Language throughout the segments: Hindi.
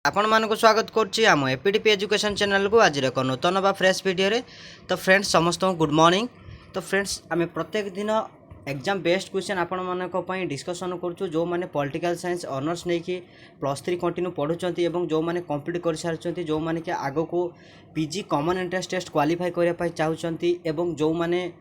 आपण मानक स्वागत करुच्ची आम एपीडीपी एजुकेशन चैनल को आज एक नूतन बा फ्रेश वीडियो रे। तो फ्रेंड्स समस्त गुड मॉर्निंग। तो फ्रेंड्स आम प्रत्येक दिन एग्जाम बेस्ट क्वेश्चन आपण मानक पई डिस्कशन करूछु। जो माने पॉलिटिकल साइंस ऑनर्स नहीं कि +3 कंटिन्यू पढ़ुचंती एवं जो माने कंप्लीट कर सारचंती, जो माने कि आगो को PG common entrance test qualify करिया पई चाहुचंती एवं जो माने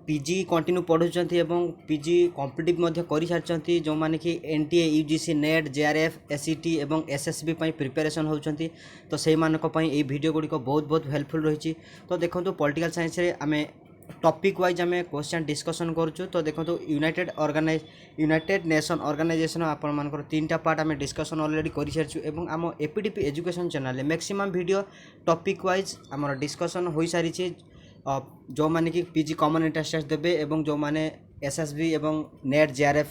पीजी कंटिन्यू पढ़ुचंती एवं पीजी कॉम्पिटिटिव मध्य कर सारचंती, जो माने कि NTA UGC net JRF SET एवं एसएसबी पई प्रिपरेशन होउचंती। तो सेही मानक पई ए वीडियो गुडी को बहुत बहुत हेल्पफुल रहिछि। तो देखंतु पॉलिटिकल साइंस रे आमे टॉपिक वाइज आमे क्वेश्चन डिस्कशन करूछु। तो देखंतु यूनाइटेड नेशन ऑर्गेनाइजेशन आपण मानकर 3टा पार्ट आमे डिस्कशन ऑलरेडी करि सारछु एवं आम एपीडीपी एजुकेशन चैनल रे मैक्सिमम वीडियो टॉपिक वाइज हमर डिस्कशन होई सारिछि। जो माने कि पीजी कॉमन एंट्रेंस टेस्ट देबे एवं जो माने एसएसबी एवं नेट जेआरएफ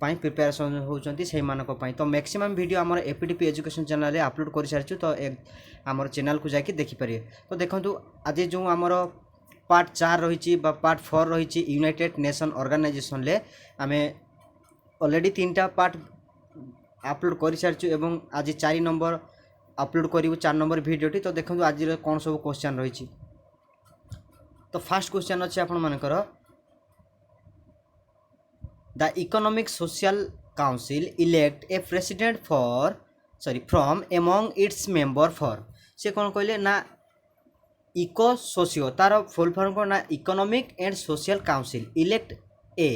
पाई प्रिपरेशन होउचंती सेही मानक पाई। तो मैक्सिमम वीडियो हमर एपीडीपी एजुकेशन चैनल रे अपलोड करि सारछु। तो हमर चैनल को जाके देखि परिए। तो देखंतु आज जो हमर पार्ट 4 रहिछि बा पार्ट 4 रहिछि यूनाइटेड नेशन ऑर्गेनाइजेशन ले आमे ऑलरेडी 3टा पार्ट अपलोड करि सारछु एवं आज 4 नंबर अपलोड करिवु 4 नंबर वीडियोटी। तो देखंतु आज रे कोन सब क्वेश्चन रहिछि। तो फर्स्ट क्वेश्चन अच्छे आपण मानकर the economic social council elect A president from among its member for. से कौन कहले ना इको सोशियो तार फुल फॉर्म को ना economic and social council elect A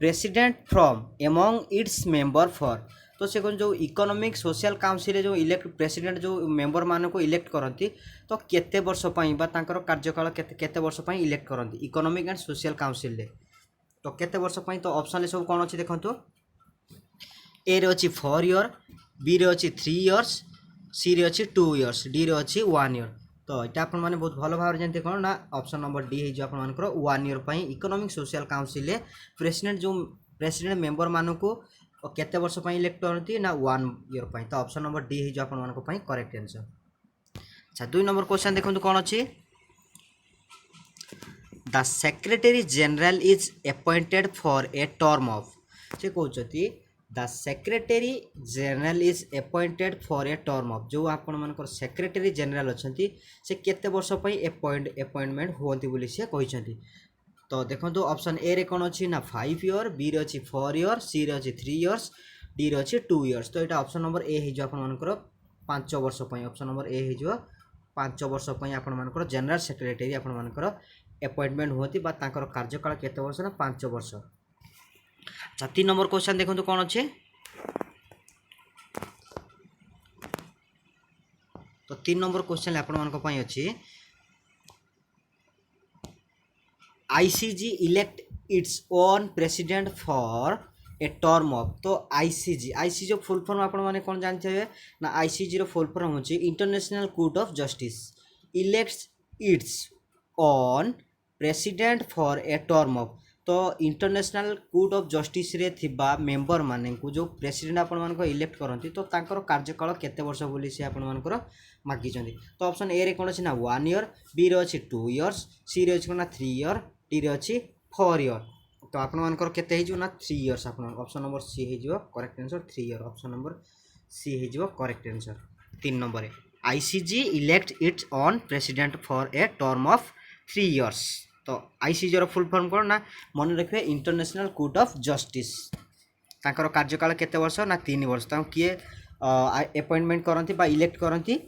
president from among its member for. तो से कौन जो इकोनॉमिक सोशल काउंसिल जो इलेक्ट प्रेसिडेंट जो मेंबर मान को इलेक्ट करती तो केते वर्ष पई बा तांकर कार्यकाल केते वर्ष पई इलेक्ट करती इकोनॉमिक एंड सोशल काउंसिल ले। तो केते वर्ष पई तो ऑप्शन ले सब कोन अछि देखंतु। ए रे अछि 4 इयर, बी रे अछि 3 इयर्स, सी रे अछि 2 इयर्स, डी रे अछि 1 इयर। तो एटा अपन माने बहुत भलो भाव जानते कोन ना ऑप्शन नंबर डी हे जो अपन मानकर 1 इयर पई इकोनॉमिक सोशल काउंसिल ले प्रेसिडेंट मेंबर मान को केते वर्ष पई इलेक्ट करती ना 1 इयर पई। तो ऑप्शन नंबर डी हे जो अपन मानको पई करेक्ट आंसर। अच्छा 2 नंबर क्वेश्चन देखंतु कोन अछि। The secretary general is appointed for a term of. से कहउछती the secretary general is appointed for a term of. जो आपण मानकर सेक्रेटरी जनरल अछंती से केते वर्ष पई अपॉइंटमेंट होंती बोली से कहिसंती। तो देखो ऑप्शन ए रे कौन अच्छी ना 5 इयर, बी रे अच्छी 4 इयर, सी रे अच्छी 3 इयर्स, डी रे अच्छी 2 इयर्स। तो यहाँ ऑप्शन नंबर ए हो आप 5 वर्ष पर। ऑप्शन नंबर ए हो 5 वर्ष पर आपर जनरल सेक्रेटरी आपर अपॉइंटमेंट होती कार्यकाल केते वर्ष ना 5 वर्ष। अच्छा 3 नंबर क्वेश्चन देखो कौन अच्छे। तो 3 नंबर क्वेश्चन आपण अच्छी ICG elect its own president for a term of. तो ICG जो फुल फॉर्म आपण माने कौन जानते हैं ना ICG रो फुल फॉर्म होची international court of justice elects its own president for a term of. तो इंटरनेशनल कोर्ट ऑफ जस्टिस रे थिबा मेंबर माने को जो प्रेसिडेंट आपण मान को इलेक्ट करंती तो तांकर कार्यकाल केते वर्ष बोली से आपण मान को मागी चंदी। तो ऑप्शन ए रे कोन अछि ना 1 इयर, बी रे अछि 2 इयर्स, सी रे अछि ना 3 इयर, डी रे अछि 4 इयर। तो आपण मानकर केते हे जो ना 3 इयर्स। आपण ऑप्शन नंबर सी हे जो correct answer 3 year. Option number C हे जो करेक्ट आंसर 3 नंबर है ICG elect its own president for a term of 3 years. तो ICG रो फुल फॉर्म कोन ना मन रखिबे इंटरनेशनल कोर्ट ऑफ जस्टिस। तांकर कार्यकाल केते वर्ष ना 3 वर्ष। ता किए अपॉइंटमेंट करंती बा इलेक्ट करंती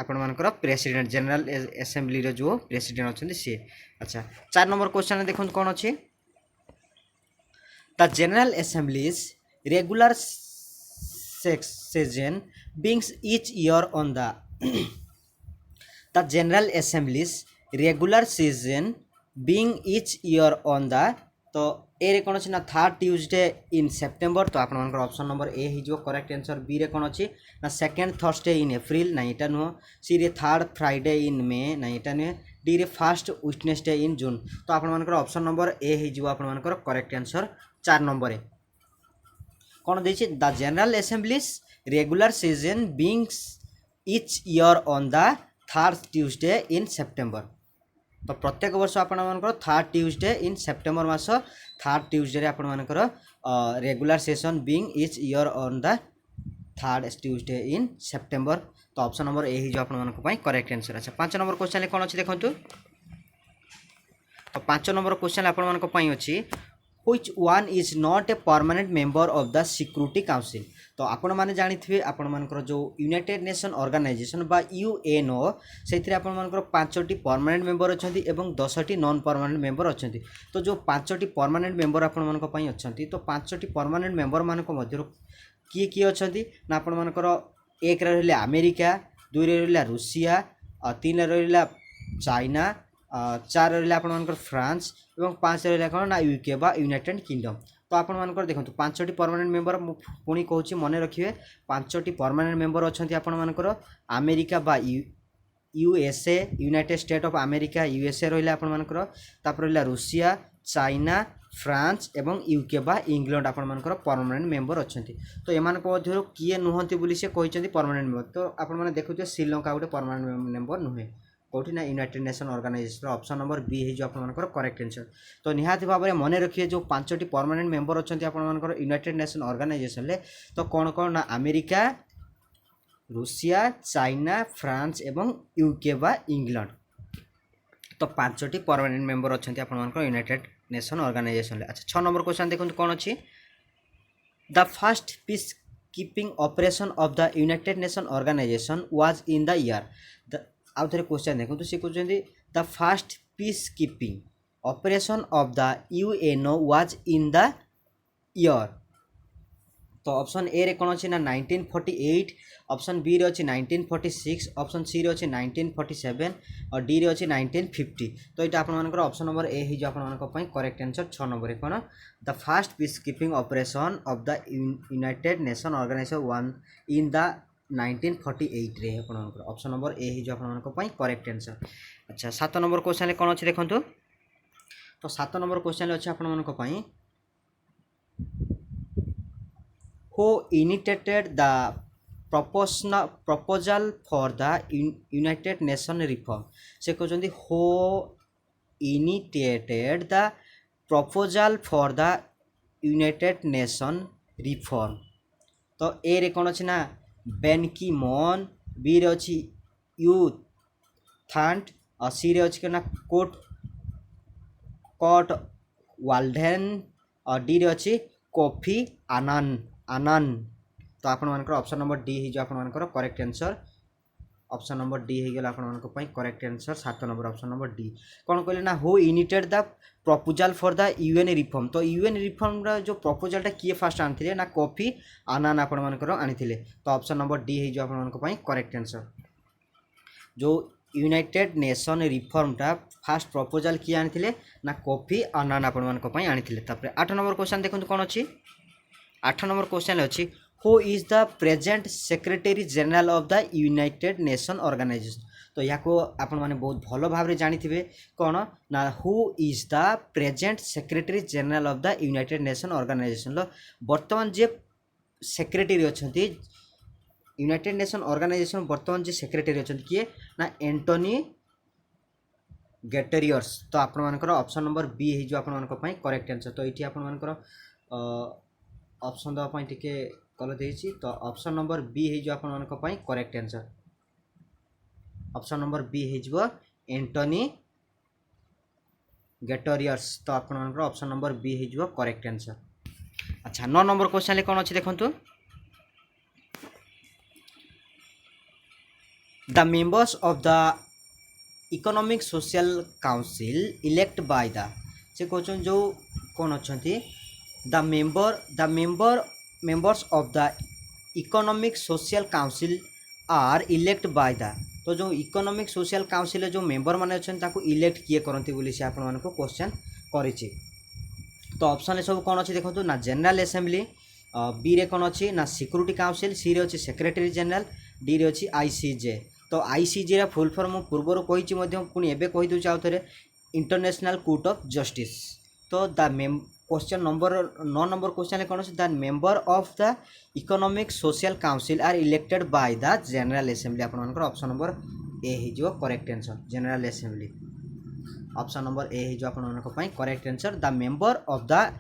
आपण मानकर प्रेसिडेंट जनरल असेंबली रो जो प्रेसिडेंट अछंती से। अच्छा 4 नंबर क्वेश्चन देखो कौन अच्छे। The general assemblies regular session begins each year on the general assemblies regular session बीइंग ईच ईयर ऑन द। तो ए रे कौन अच्छी ना 3rd ट्यूसडे इन सेप्टेम्बर। तो आप ऑप्शन नंबर ए हो करेक्ट आंसर। बी रे कौन अच्छी ना 2nd थर्सडे इन एप्रिल ना यहाँ नुह, सी रे 3rd फ्राइडे इन मे ना यहाँ नुहे, डी रे 1st वेडनेसडे इन जून। तो आप ऑप्शन नंबर ए हो आप करेक्ट आंसर 4 नंबर कौन देखिए the general assemblies regular session begins each year on the 3rd Tuesday in September. तो प्रत्येक वर्ष आपण 3rd ट्यूसडे इन सेप्टेम्बर मास 3rd ट्यूसडे आपण रेगुलर सेशन बीइंग each year on the third Tuesday in September. तो ऑप्शन नंबर ए ही आपण मानक पई करेक्ट आंसर। अच्छा 5 नंबर क्वेश्चन कोन अछि देखंतु। तो 5 नंबर क्वेश्चन आपण मानक पई अछि which one is not a permanent member of the security council. तो आपण माने जानिथिबे आपण मानकर जो यूनाइटेड नेशन ऑर्गेनाइजेशन बा यूएनओ सेथिरे आपण मानकर 5टी परमानेंट मेंबर अछंती एवं 10टी नॉन परमानेंट मेंबर अछंती। तो जो 5टी परमानेंट मेंबर आपण मानक पई अछंती तो 5टी परमानेंट मेंबर मानक मध्य किए किए अछंती ना आपण मानकर 1 रे रहले अमेरिका, 2 रे रहले रूसिया, 3 रे रहले चाइना, 4 रहले आपण मानकर फ्रांस एवं 5 रहले कोन ना यूके बा यूनाइटेड किंगडम। तो आपण मानकर देखंतु 5टी परमानेंट मेंबर पुणी कहूची मने रखिए 5टी परमानेंट मेंबर अछंती आपण मानकर अमेरिका बा USA United state of America USA रहले आपण मानकर तापर रहला रूसिया, चाइना, फ्रांस एवं यूके बा इंग्लैंड आपण मानकर परमानेंट मेंबर अछंती। तो एमान को मध्य किए नुहंती बोली से कहिसंती परमानेंट मेंबर। तो आपण माने देखुते श्रीलंका गोटे परमानेंट मेंबर नुहे कोठी ना United nation organisation. Option number B है जो आपण मानकर करेक्ट आंसर। तो निहाती भाव में मन रखिए जो 5टी परमानेंट मेंबर अछंती आपण मानकर यूनाइटेड नेशन ऑर्गेनाइजेशन ले तो कौन कौन ना अमेरिका, रूसिया, चाइना, फ्रांस एवं यूके बा इंग्लैंड। तो 5टी परमानेंट मेंबर अछंती आपण मानकर यूनाइटेड नेशन ऑर्गेनाइजेशन ले। अच्छा 6 नंबर क्वेश्चन देखंतु कोन अछि the first peace keeping operation of the United nation organisation was in the year. आउ थे क्वेश्चन देखो सी कहते the first peace keeping operation of the UNO was in the year. तो ऑप्शन ए रे कौन अच्छी ना 1948, ऑप्शन बी रे अच्छी 1946, ऑप्शन सी रे अच्छी 1947 और डी रे अच्छी 1950। तो ये आप ऑप्शन नंबर ए ही जो आप करेक्ट आंसर 6 नंबर कौन the first peace keeping operation of the United nation organisation won in the 1948 रे आपनकर ऑप्शन नंबर ए ही जो आपन करेक्ट आंसर। अच्छा 7 नंबर क्वेश्चन कौन अच्छे देखंतु। तो 7 नंबर क्वेश्चन अच्छे आपन who initiated the proposal for the United Nation reform। से कहते who initiated the proposal for the United Nation reform। तो ए रे कौन अच्छे ना बेन की मॉन, बी रे अच्छी यू थांट और सी रे अच्छी ना कोट वाल्डेन और डी रे अच्छी कोफी आनन। तो आपण मानकर ऑप्शन नंबर डी ही जो आपण मानकर correct answer. Option number D ही गला आपण मानकर पई correct answer 7 number option number D. कौन कहले ना who initiated the proposal for the UN reform. तो यूएन रिफॉर्म रा जो प्रपोजल टा किए फास्ट आनथिले ना कोफी आनन आपण मानकर आनिथिले। तो ऑप्शन नंबर डी ही जो आपण मानकर पई करेक्ट आंसर। जो यूनाइटेड नेशन रिफॉर्म टा फास्ट प्रपोजल किए आनिथिले ना कोफी आनन आपण मानकर पई आनिथिले। तापर 8 नंबर क्वेश्चन देखंतु कोन अछि 8 नंबर क्वेश्चन अच्छी who is the present secretary general of the United nation organisation. तो या को आपण माने बहुत भलो भाव रे जानि थिबे कोन ना who is the present secretary general of the United nation organisation लो वर्तमान जे सेक्रेटरी अछंती यूनाइटेड नेशन ऑर्गेनाइजेशन वर्तमान जे सेक्रेटरी अछंती किए ना एंटोनी गेटरियर्स। तो आपण मानकर ऑप्शन नंबर बी ही जो आपण मानकर पई करेक्ट आंसर। तो इठी आपण मानकर ऑप्शन दवा टिके कल देछि। तो ऑप्शन नंबर बी है जो आपण correct answer. Option number B है एंटोनी गेटरियर्स। तो आपण ऑप्शन नंबर बी है करेक्ट आंसर। अच्छा 9 नंबर क्वेश्चन कौन अच्छे देखंतु the members of the economic social council elect by the से कहते जो कौन अच्छा the members of the economic social council are elect by the। तो जो इकोनॉमिक सोशल काउंसिल जो मेंबर माने अछन ताको इलेक्ट किए करंती बोली से आपण मानको क्वेश्चन करिछि। तो ऑप्शन ले सब कोन अछि देखंतु ना जनरल असेंबली, बी रे कोन अछि ना सिक्योरिटी काउंसिल, सी रे अछि सेक्रेटरी जनरल, डी रे अछि आईसीजे। तो आईसीजे रा फुल फॉर्म पूर्वर कहिछि मध्य पुनी एबे कहि दउ चाउ थरे इंटरनेशनल कोर्ट ऑफ जस्टिस। तो the question number 9 number question कौन the member of the economic social council are elected by the general assembly. आपन ऑप्शन नंबर ए ही जो correct answer general assembly. Option number A ही जो आपन correct answer the member of the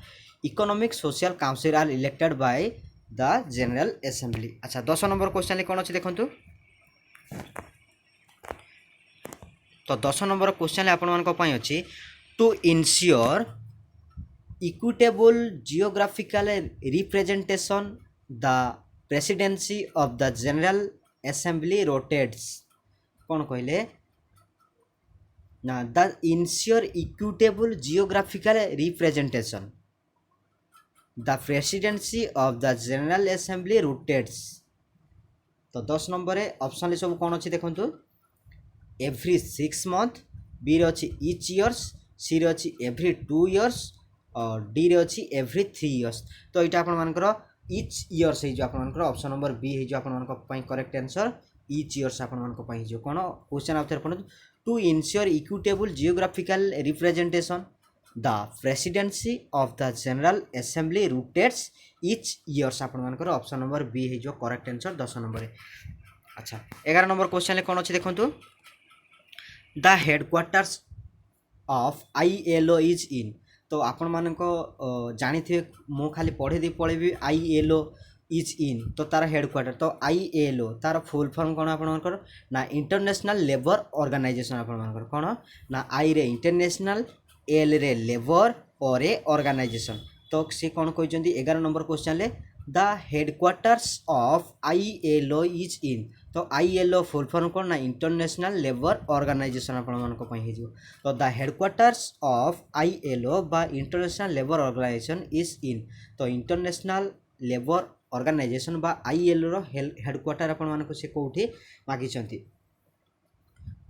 economic social council are elected by the general assembly. अच्छा 10 नंबर क्वेश्चन कौन अच्छे देखो। तो 10 नंबर क्वेश्चन आपण अच्छी to ensure equitable geographical representation the presidency of the general assembly rotates. कौन कहले ना the ensure equitable geographical representation the presidency of the general assembly rotates. तो 10 नंबर ऑप्शन सब कौन अच्छी देखो। एव्री 6 मंथ, बी रे अच्छी इच इयर्स, सी रे अच्छी एव्री 2 इयर्स और डी रे अच्छी एव्री 3 इयर्स। तो यहाँ आपर इच इयर्स हो ऑप्शन नंबर बी हो करेक्ट आंसर इच इयर्स आपण कौन क्वेश्चन आउ थे पढ़ु to ensure equitable geographical representation the presidency of the general assembly rotates each years आपण ऑप्शन नंबर बी हो करेक्ट आंसर 10 नंबर। अच्छा 11 नंबर क्वेश्चन कौन अच्छे देखो the headquarters of ILO is in. तो आपण मान जानी थे मु खाली पढ़े दी पढ़ेबी ILO इज इन तो तार हेडक्वार्टर तो ILO तार फुल फॉर्म कौन आपणकर ना इंटरनेशनल लेबर ऑर्गेनाइजेशन आपणकर कौन ना आई रे इंटरनेशनल एल रे लेबर और ए ऑर्गेनाइजेशन। तो सी कौन कहते 11 नंबर क्वेश्चन ले the headquarters of ILO is in. तो ILO फुल फॉर्म कौन ना इंटरनेशनल लेबर ऑर्गेनाइजेशन आपको तो द हेडक्वार्टर्स ऑफ ILO बा international labour organisation is in. तो इंटरनेशनल लेबर ऑर्गेनाइजेशन बा ILO रो हेडक्वार्टर आपको से कौटी मागिଛନ୍ତି।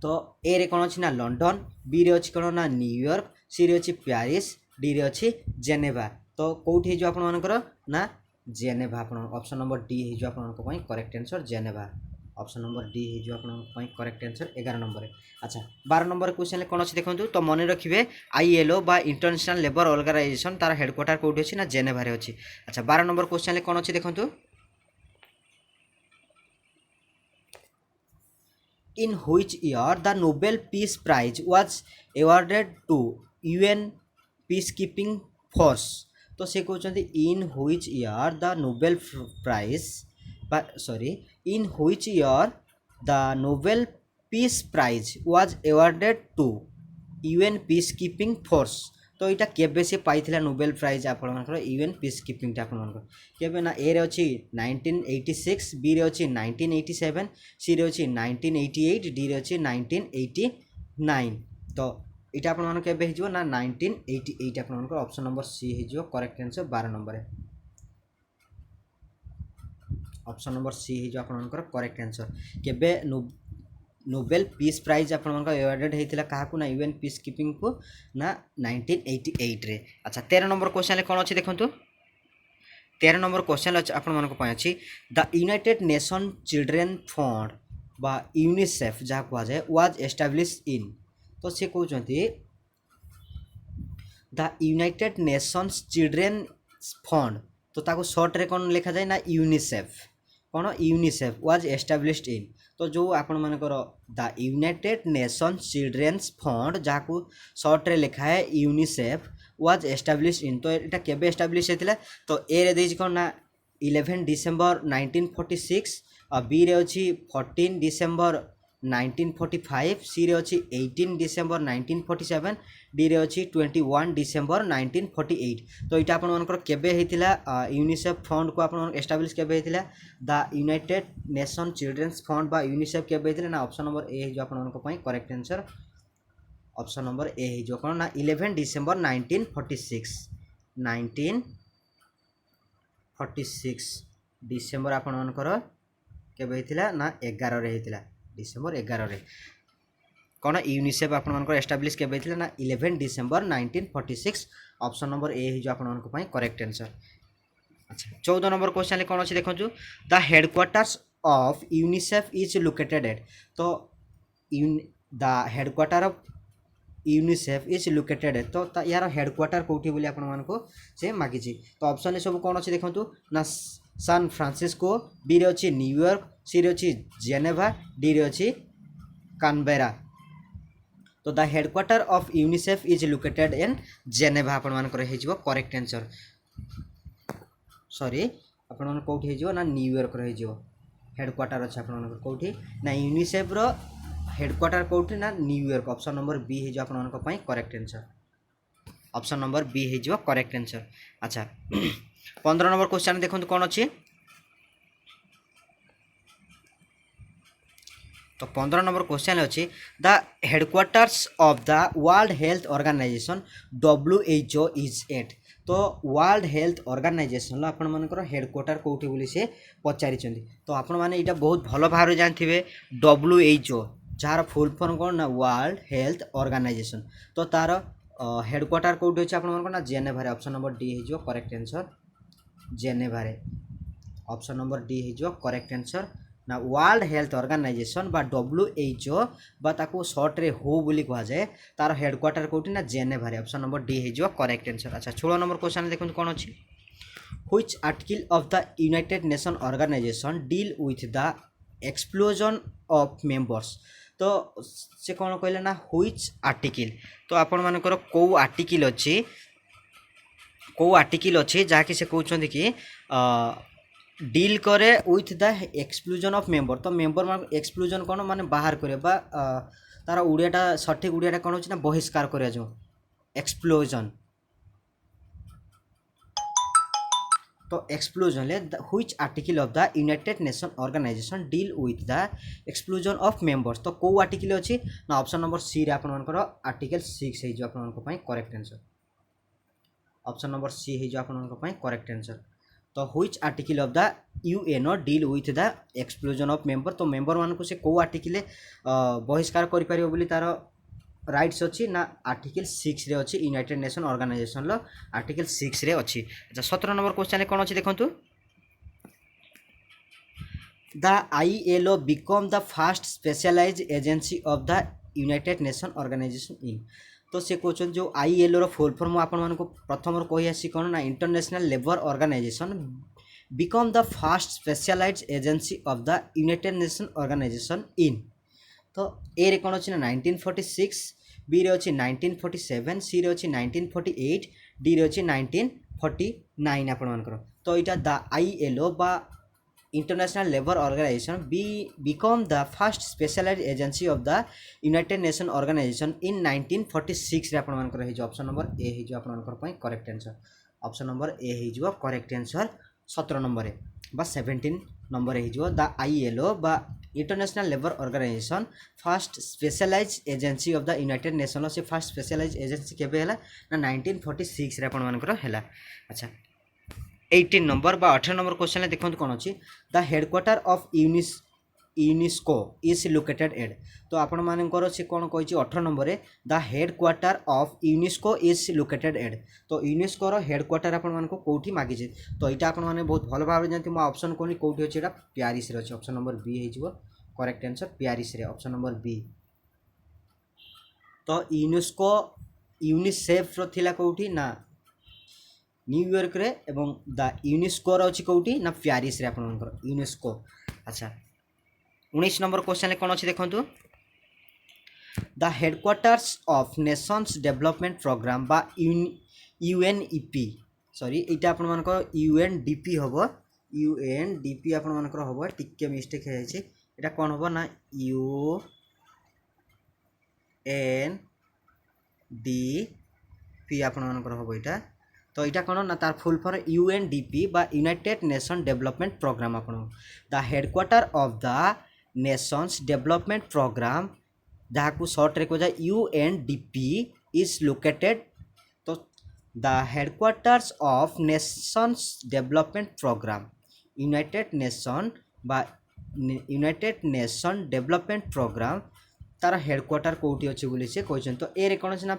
तो ए रे कौन अच्छी ना लंडन, बी रे अच्छी कौन ना न्यूयॉर्क, सी रे अच्छी पेरिस, डी रे अच्छी जेनेवा। तो कौटी हो आपणकर ना जेनेवा। आप ऑप्शन नंबर डी हो correct answer Geneva. Option number D हो करेक्ट आंसर 11 नंबर। अच्छा 12 नंबर क्वेश्चन कौन अच्छे देखो। तो मन रखिए ILO बा इंटरनेशनल लेबर ऑर्गेनाइजेशन तार हेडक्वार्टर कौटी अच्छी ना जेनेवा अच्छी। अच्छा 12 नंबर क्वेश्चन कौन अच्छे देखो in which year the Nobel Peace Prize was awarded to UN peacekeeping force। तो से कहते in which year the Nobel Prize in which year the Nobel Peace Prize was awarded to UN peacekeeping force। तो यहाँ केबे से पाइथिला नोबेल प्राइज आपनकर UN पीसकीपिंग आपनकर केबे ना ए रे अछि 1986, बी रे अछि 1987, सी रे अछि 1988, डी रे अछि 1989। तो इटा आपन मान केबे हिजो ना 1988 आपनकर ऑप्शन नंबर सी हिजो correct answer 12 number. Option number C हिजो आपनकर करेक्ट आंसर केबे नोबेल पीस प्राइज आपन अवार्डेड होता क्या ना UN पीस कीपिंग को ना 1988 रे। अच्छा 13 नंबर क्वेश्चन कौन अच्छे देखो 13 नंबर क्वेश्चन अच्छी the United nation children fund बा यूनिसेफ जहाँ कहुए वाज एस्टाब्लिश इन। तो सी कहते the United Nations children fund तो ताको शॉर्ट रे कौन लिखा जाए ना यूनिसेफ कौन यूनिसेफ वाज एस्टाब्लिश्ड इन। तो जो आपण मानकर the United Nations children's fund जहाँ को शॉर्ट रे लिखा है यूनिसेफ वाज एस्टाब्लिश्ड इन। तो यहाँ केबे एस्टाब्लिश होता तो ए रे देछि कौन ना 11 डिसेम्बर 1946 और बी रे अछि 14 डिसेम्बर 1945, सी रे अछि 18 डिसेम्बर 1947, डी रे अछि 21 डिसेम्बर 1948। तो यहाँ आपण मानकर केबे होता यूनिसेफ फंड को आप एस्टाब्लिश केबे होता the United nation children's fund बा यूनिसेफ केबे होता ना ऑप्शन नंबर ए जो आपण करेक्ट आंसर ऑप्शन नंबर ए जो कौन ना 11 डिसेम्बर 1946 1946 डिसेम्बर आपण मानकर केबे होता ना 11 रे होता डिसेम्बर 11 रे कौन यूनिसेफ आप एस्टाब्लिश केबे होता ना 11 डिसेम्बर 1946 ऑप्शन नंबर ए जो आपण करेक्ट आंसर। अच्छा 14 नंबर क्वेश्चन कौन अच्छे देखो the headquarters of UNICEF is located at. तो the headquarter of UNICEF is located at. तो यार हेडक्वार्टर कौटी बोली आपको से मागिଛି। तो ऑप्शन सब कौन अच्छे देखो ना सान फ्रांसिस्को, बी रे अच्छी न्यूयॉर्क, सी रे अच्छी जेनेवा, डी रे अच्छी कानबेरा। तो the headquarter of UNICEF is located in Geneva आपण मानकर करेक्ट आंसर। सॉरी आपण मन कोठी हे जिवो ना न्यूयॉर्क रे जिवो हेडक्वार्टर अछि आपण मन कोठी ना यूनिसेफ रो हेडक्वार्टर कोठी ना न्यूयॉर्क ऑप्शन नंबर बी हे जो आपण मन पई correct answer option number B हे जो करेक्ट आंसर अच्छा 15 नंबर क्वेश्चन देखंतु कोन अछि तो 15 नंबर क्वेश्चन अच्छी the headquarters of the world health organisation WHO is at तो वर्ल्ड हेल्थ ऑर्गेनाइजेशन आपण मानकर हेडक्वार्टर कोठी बोली से पचारि तो आपण माने इटा बहुत भलो भाव जानथिबे WHO जार फुल फॉर्म कोन ना वर्ल्ड हेल्थ ऑर्गेनाइजेशन तो तार हेडक्वार्टर कोठी अछि आपण मानकर ना जेनेभा रे ऑप्शन नंबर डी हे जो करेक्ट आंसर जेनेभा रे ऑप्शन नंबर डी हे जो करेक्ट आंसर ना वर्ल्ड हेल्थ ऑर्गेनाइजेशन बा WHO बा ताको शॉर्ट रे हो बोली कहा जाए तार हेडक्वार्टर कोठी ना जेनेभा रे ऑप्शन नंबर डी हे जो करेक्ट आंसर अच्छा 16 नंबर क्वेश्चन देखो कोन अछि which article of the United nation organisation deal with the explosion of members तो से कोन कहले ना व्हिच आर्टिकल तो आपण मानकर को आर्टिकल अछि जाकि से कहउछन कि डील करे with the exclusion of member तो मेंबर मान एक्सक्लूजन कोन माने बाहर करे बा तार उड़ियाटा सठिक उड़ियाटा कोन होछि ना बहिष्कार करे जो एक्सप्लोजन तो एक्सप्लोजन ले which article of the United nation organisation deal with the exclusion of members तो को आर्टिकल अछि ना ऑप्शन नंबर सी रे आपण मानकर आर्टिकल 6 हे जो आपण मानक पई correct answer option number C हे जो आपण मानक पई करेक्ट आंसर तो which article of the UNO deal with the exclusion of member तो मेंबर मान को से को आर्टिकल बहिष्कार करि परियो बोली तार राइट्स अछि ना आर्टिकल 6 रे अछि यूनाइटेड नेशन ऑर्गेनाइजेशन लो आर्टिकल 6 रे अछि अच्छा 17 नंबर क्वेश्चन ले कोन अछि देखंतु the ILO become the first specialised agency of the United nation organisation in तो से क्वेश्चन जो ILO रो फुल फॉर्म आपण मान को प्रथम रो कहि आसी कोन ना international labour organisation become the first specialised agency of the United nation organisation in तो ए रे कोन अछि ना 1946 बी रे अछि 1947 सी रे अछि 1948 डी रे अछि 1949 आपण मान करो तो इटा द ILO बा international labour organisation become the first specialized agency of the United Nation organization in 1946 रे आपण मानकर हे जो ऑप्शन नंबर ए हे जो आपण मानकर पई correct answer option number A हे जो करेक्ट आंसर 17 नंबर रे बा 17 नंबर हे जो द ILO बा international labour organisation first specialised agency of the United Nation से फर्स्ट स्पेशलाइज्ड एजेंसी केबे हला ना 1946 रे आपण मानकर हला अच्छा 18 नंबर बा 18 नंबर क्वेश्चन देखो कौन अच्छी the headquarter of UNESCO is located at तो आपण मानकर से कौन कही 18 नंबर रे the headquarter of UNESCO is located at तो यूनेस्को रो हेडक्वार्टर आपण मान को कोठी मागी जे तो इटा आपण माने बहुत भलो भाव जानती मो ऑप्शन कोनी कोठी अछि एटा पेरिस रे अछि ऑप्शन नंबर बी हे जिवो करेक्ट आंसर पेरिस रे ऑप्शन नंबर बी तो यूनेस्को यूनिसेफ रो थिला कोठी ना न्यूयॉर्क रे एवं द यूनेस्को रो अछि कोठी ना पेरिस रे आपण मानकर यूनेस्को अच्छा 19 नंबर क्वेश्चन ले कोन अछि देखंतु the headquarters of nations development programme बा UNEP सॉरी एटा आपण मानकर UNDP हबो UNDP आपण मानकर हबो टिके मिस्टेक हे छै एटा कोन हबो ना UNDP आपण मानकर हबो एटा तो इटा कौन ना तार फुल फॉर्म UNDP बा यूनाइटेड नेशन डेवलपमेंट प्रोग्राम आपण the headquarter of the nations development program जहाँ को शॉर्ट रे को जाए UNDP इज लोकेटेड तो the headquarters of nations development program united nation development program तार हेडक्वार्टर कोठी अछि बोली से कहछन तो ए रे कोन ना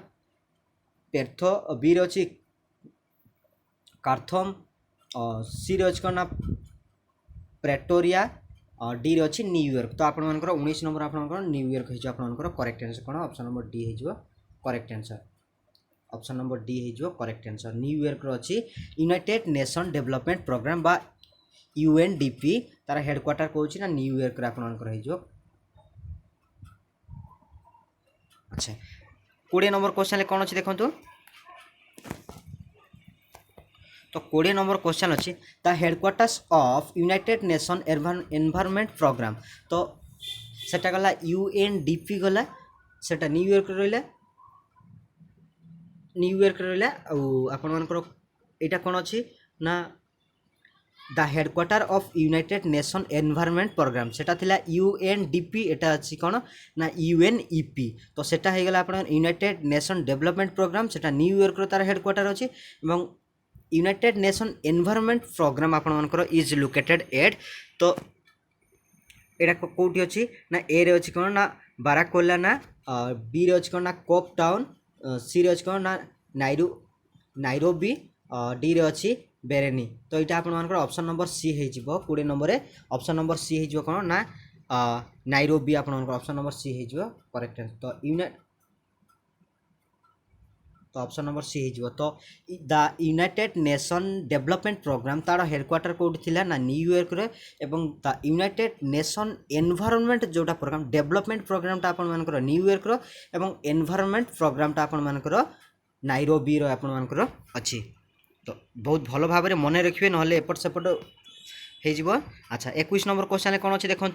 पेर्थो बी रे अछि कार्थम सी रे अछि ना प्रेटोरिया डी रे अछि न्यूयॉर्क तो आपण मानकर 19 नंबर आपण मानकर न्यूयॉर्क हे जो आपण मानकर करेक्ट आंसर कोन ऑप्शन नंबर डी हे जो correct answer option number D हे जो करेक्ट आंसर न्यूयॉर्क रो अछि यूनाइटेड नेशन डेवलपमेंट प्रोग्राम बा UNDP तार हेडक्वार्टर को अछि ना न्यूयॉर्क रे आपण मानकर हे जो अच्छा 20 नंबर क्वेश्चन ले कोन अछि देखंतु तो 20 नंबर क्वेश्चन अच्छी the headquarters of united nation environment program तो सेटा गला यूएनडीपी गला सेटा न्यूयॉर्क रहिला आपण मानकर एटा कोन अछि ना the headquarter of united nation environment program सेटा थिला यूएनडीपी एटा अछि कोन ना यूएनईपी तो सेटा हे गला आपण यूनाइटेड नेशन डेवलपमेंट प्रोग्राम सेटा न्यूयॉर्क रो तार हेडक्वार्टर अछि एवं यूनाइटेड नेशन एनवायरनमेंट प्रोग्राम आपण मानकर इज लोकेटेड एट तो एटा कोठी अछि ना ए रे अछि कोन ना बाराकोला ना बी रे अछि कोन ना कोप टाउन सी रे अछि कोन ना नाइरोबी डी रे अछि बेरेनी तो यहाँ आप ऑप्शन नंबर सी हो 20 नंबर ऑप्शन नंबर सी हो कौन ना नाइरोबी आप ऑप्शन नंबर सी हो करेक्ट तो ऑप्शन नंबर सी हो तो the United nation development program तार हेडक्वार्टर कोड थिला ना न्यूयॉर्क रे एवं द यूनाइटेड नेशन एनवायरनमेंट जोटा प्रोग्राम डेवलपमेंट प्रोग्रामटा आपण मानकर न्यूयॉर्क रो एवं एनवायरनमेंट प्रोग्रामटा आपण मानकर नाइरोबी रो आपण मानकर अछि तो बहुत भल भाव में मन रखिए ना एपट सेपट हो। अच्छा 21 नंबर क्वेश्चन कौन अच्छे देखु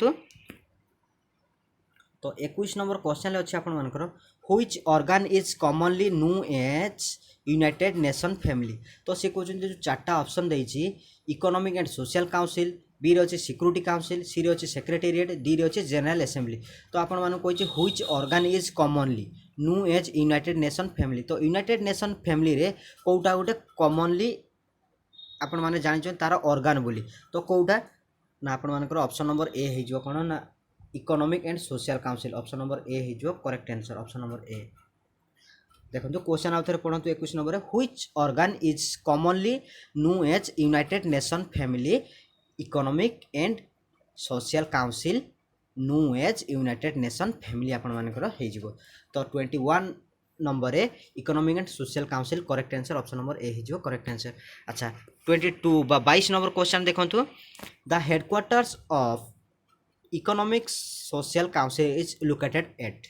तो 21 नंबर क्वेश्चन अच्छे आपण मानकर which organ is commonly no as united nation family तो सी कहते जो चार्टा ऑप्शन देती economic and social council B रे सिक्यूरिटी काउंसिल सी रे सेक्रेटेरिएट डी रे जनरल असेंबली तो आपण मानक कही which organ is commonly no as united nation family तो यूनाइटेड नेशन फैमिली रे कोटा गोटे कॉमनली आपण माने जानि तार ऑर्गन बोली तो कोटा ना आपण मानकर ऑप्शन नंबर ए हो कौन ना economic and social council option number A हो correct answer option number A देखो तो क्वेश्चन आउ थे पढ़ु 21 number which organ is commonly no as united nation family economic and social council known as united nation family आपण मानकर हो तो 21 number economic and social council correct answer option number A हो करेक्ट आंसर। अच्छा 22 नंबर क्वेश्चन देखो the headquarters of economic social council is located at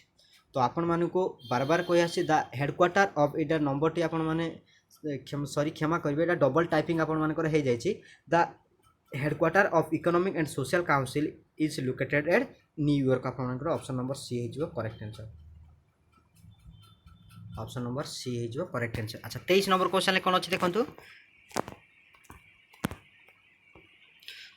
तो आपण मानक बार बार कही आसी द हेडक्वार्टर ऑफ इटा नंबर टी आपण माने सॉरी क्षमा करेंगे एटा डबल टाइपिंग आपण मानकर हो जाइए the headquarter of economic and social council is located at New York आपण मानकर ऑप्शन नंबर सी हो correct answer option number C हो करेक्ट आंसर। अच्छा 23 नंबर क्वेश्चन कौन अच्छे देखो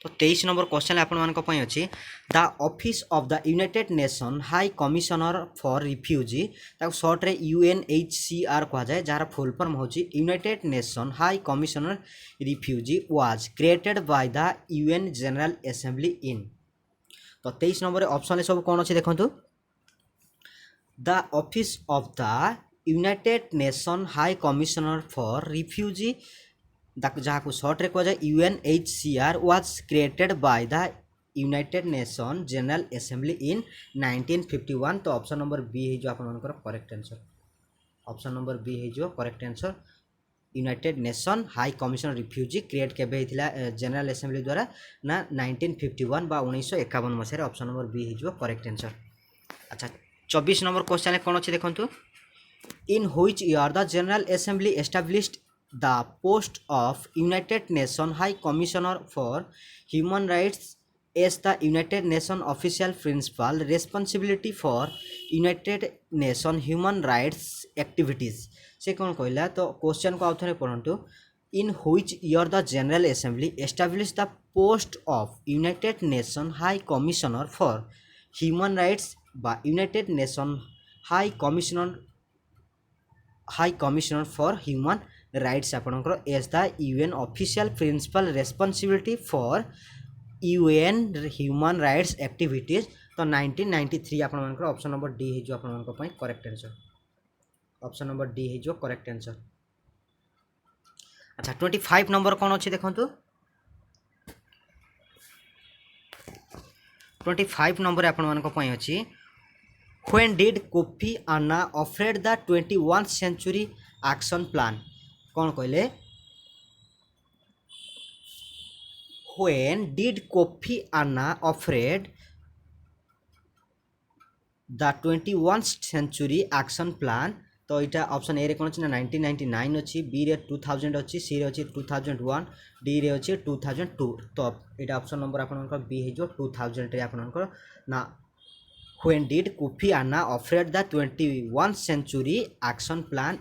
तो 23 नंबर क्वेश्चन आपण मानक अच्छी the office of the United nation high commissioner for refugee short रे UNHCR कह जाए जार फुल फॉर्म हो united nation high commissioner refugee was created by the UN general assembly in तो 23 नंबर ऑप्शन सब कौन अच्छे देखो the office of the United nation high commissioner for refugee जहाँ को सर्ट रे कह जाए UNHCR was created by the United nation general assembly इन 1951 तो ऑप्शन नंबर बी हो आप correct answer option number B हो correct answer united nation high commissioner refugee create केबे जनरल असेंबली द्वारा ना 1951 बा 1951 मसीह ऑप्शन नंबर बी हो करेक्ट आंसर। अच्छा 24 नंबर क्वेश्चन कौन अच्छे देखो in which year the general assembly established the post of United Nations High Commissioner for Human Rights as the United Nations official principal responsibility for United Nations human rights activities से कौन कहला तो क्वेश्चन को आउथरे पढ़ंतु in which year the general assembly establish the post of united nation high commissioner for human rights बा united nation high commissioner for human rights आपणकर as the UN official principal responsibility for UN human rights activities तो 1993 आपणकर ऑप्शन नंबर डी हो आपन correct answer option number D हो करेक्ट आंसर। अच्छा 25 नंबर कौन अच्छे देखो 25 नंबर आपण अच्छी when did Kofi Annan offered the 21st century action plan कौन कहले when did Kofi Annan offered the 21st century action plan तो यहाँ ऑप्शन ए रे कौन अच्छी ना 1999 अच्छी, बी रे 2000 अच्छी, सी रे अच्छी 2001, डी रे अच्छी 2002। तो यहाँ ऑप्शन नंबर आपनकर बी हो 2000 रे आपनकर ना When did Kofi Annan offered the 21st century action plan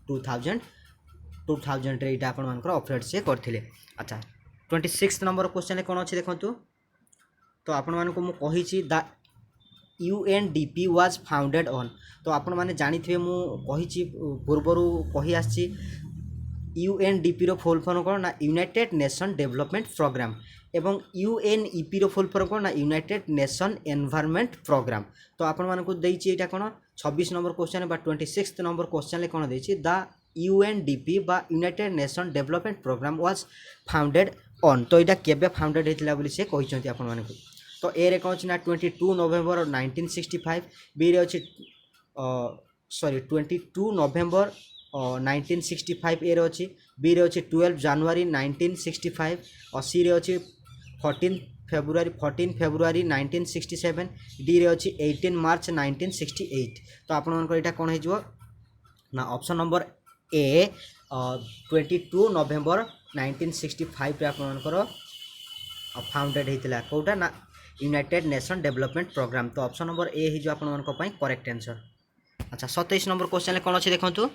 2000 रे इटा आपण मानकर ऑफरेड से करथिले। अच्छा 26 नंबर क्वेश्चन कौन अच्छे देखंतु। तो आपण मानको मु कहिछि the UNDP was founded on. तो आपण माने जानिथिबे मु कहिछि पूर्वरु कहि आछि UNDP रो फुल फॉर्म कोन ना यूनाइटेड नेशन डेवलपमेंट प्रोग्राम एवं UNEP रो फुल फॉर्म कोन ना यूनाइटेड नेशन एनवायरनमेंट प्रोग्राम। तो आपण मानको देइछि एटा कोन 26 नंबर क्वेश्चन बा 26 नंबर क्वेश्चन ले कोन देइछि द UNDP बा united nation development program was founded on. तो एटा केबे फाउंडेड हेतिला बोली से कहिसंती आपण मानको। तो ए रे कोन ना 22 नवंबर 1965, बी रे अछि सॉरी 22 नवंबर 1965 ए रे अछि, बी रे अछि 12 जनवरी 1965 और सी रे अछि 14 फेब्रुआरी 1967, डी रे अछि 18 मार्च 1968। तो आपण मानकर एटा कोन हेजो ना ऑप्शन नंबर ए 22 नवंबर 1965 रे आपण मानकर फाउंडेड हेतिला कोटा ना यूनाइटेड नेशन डेवलपमेंट प्रोग्राम। तो ऑप्शन नंबर ए हेजो आपण मानकर पई करेक्ट आंसर। अच्छा 27 नंबर क्वेश्चन कौन अच्छे देखंतु।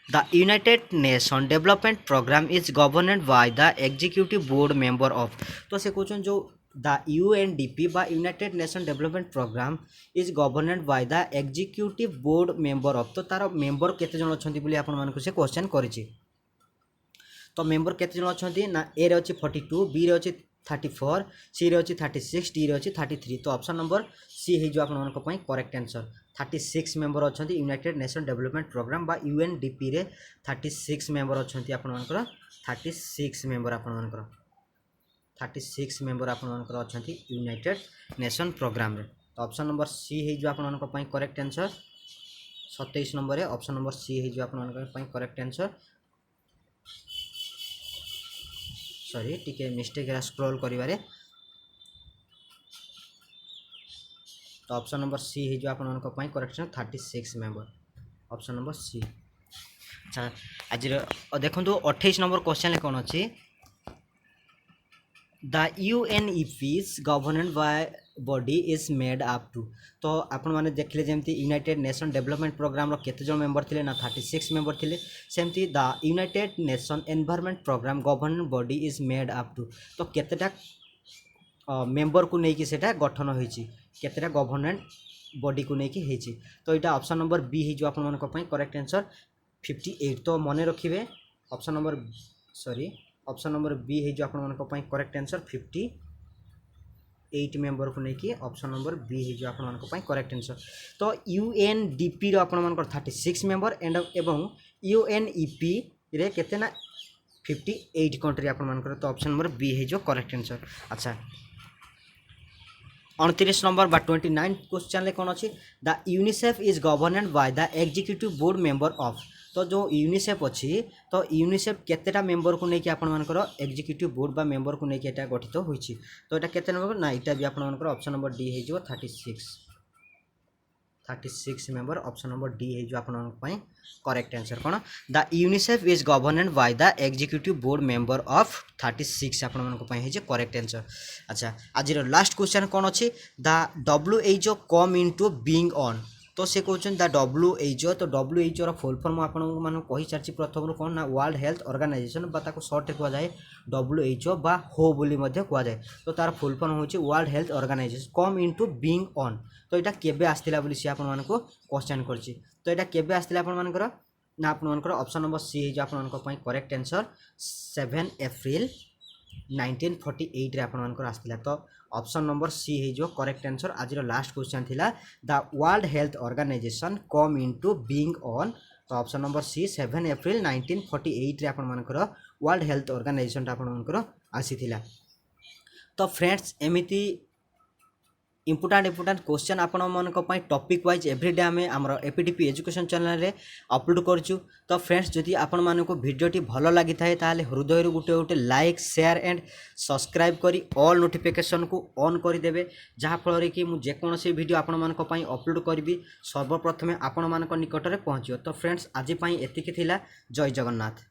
The United nation development program is governed by the executive board member of. तो से क्वेश्चन जो द UNDP बा united nation development program is governed by the executive board member of. तो तार मेंबर केते जण अछंती बोली आपण मानकु से क्वेश्चन करिछि। तो मेंबर केते जण अछंती ना ए रे अछि 42, बी रे अछि 34, सी रे अछि 36, डी रे अछि 33। तो ऑप्शन नंबर सी हे जो आपण मानक पई करेक्ट आंसर। 36 मेंबर अछंती यूनाइटेड नेशन डेवलपमेंट प्रोग्राम बा UNDP रे 36 मेंबर अछंती आपण मानकर 36 मेंबर आपण मानकर 36 मेंबर आपण मानकर अछंती यूनाइटेड नेशन प्रोग्राम रे। तो ऑप्शन नंबर सी हे जो आपण मानक पई करेक्ट आंसर। 27 नंबर रे ऑप्शन नंबर सी हे जो आपण मानक पई करेक्ट आंसर। सॉरी टिके मिस्टेक है स्क्रॉल करिवारे। तो ऑप्शन नंबर सी है जो आपण मानक पई correction 36 member option number C. अच्छा आज देखंतु 28 नंबर क्वेश्चन कोन अछि the UNEP's governed by body is made up to. तो आपण माने देखले जेमती यूनाइटेड नेशन डेवलपमेंट प्रोग्राम रो केते जण मेंबर थिले ना 36 मेंबर थिले, सेमती the United nation environment program governed body is made up to. तो केतेटा मेंबर को नेकी सेटा गठन होईची, केतेटा गवर्नमेंट बॉडी को नेकी हेची। तो एटा ऑप्शन नंबर बी हे जो आपण मानक पई करेक्ट आंसर 58। तो मने रखिबे option number sorry option number B है जो आपण मानक पई करेक्ट आंसर 58 मेंबर को नेकी ऑप्शन नंबर बी है जो आपण मानक पई करेक्ट आंसर। तो UNDP रो आपण मानक 36 मेंबर एंड एवं UNEP रे केते ना 58 कंट्री आपण मानक। तो ऑप्शन नंबर बी है जो करेक्ट आंसर। अच्छा 29 नंबर बा 29 क्वेश्चन ले कौन अच्छी the UNICEF is governed by the executive board member of. तो जो यूनिसेफ अच्छी तो यूनिसेफ केतेटा मेंबर को लेकिन आपण मानकर एग्जीक्यूटिव बोर्ड बा मेंबर को लेकिन एटा गठित होईची। तो एटा केते नंबर ना एटा भी आपण मानकर ऑप्शन नंबर डी हे जो 36 मेंबर ऑप्शन नंबर डी है जो आपण मानक पई correct answer cone the UNICEF is governed by the executive board member of 36 आपण मानक पई है जे करेक्ट आंसर। अच्छा आज लास्ट क्वेश्चन कोन अछि the WHO come into being on. तो से क्वेश्चन द WHO। तो WHO रो फुल फॉर्म आपण माने कहि चारछि प्रथम रो कोन ना वर्ल्ड हेल्थ ऑर्गेनाइजेशन बा ताको शॉर्ट रे को जाय WHO बा हो बोली मध्ये को जाय। तो तार फुल फॉर्म होछि world health organisation come into being on. तो एटा केबे आस्थिला बोली से आपण मानको क्वेश्चन करछि। तो एटा केबे आस्थिला आपण मानकर ना आपण मानकर ऑप्शन नंबर सी है जो आपण मानको पई करेक्ट आंसर 7 अप्रैल 1948 रे आपण मानकर आस्थिला। तो ऑप्शन नंबर सी है जो करेक्ट आंसर। आज लास्ट क्वेश्चन थिला the world health organisation come into being on. तो ऑप्शन नंबर सी 7 अप्रैल 1948 रे आपण मानकर वर्ल्ड हेल्थ ऑर्गेनाइजेशन आपण मानकर आसीथिला। तो फ्रेंड्स एमिति इंपोर्टाट क्वेश्चन आपण मानक टॉपिक वाइज एवरीडे आम आम एपीडीपी एजुकेशन चैनल रे अपलोड करछु। तो फ्रेंड्स जदि आपण मानक वीडियोटी भल लगी थाए ताले हृदय गोटे गोटे लाइक शेयर एंड सब्सक्राइब करी ऑल नोटिफिकेशन को ऑन करदेवे, जहाँफल कि मुझे जेकोसी वीडियो आपण मानक अपलोड करी सर्वप्रथमे आपण मानक निकट में पहुँचो। तो फ्रेंड्स आज एतिकी थिला, जय जगन्नाथ।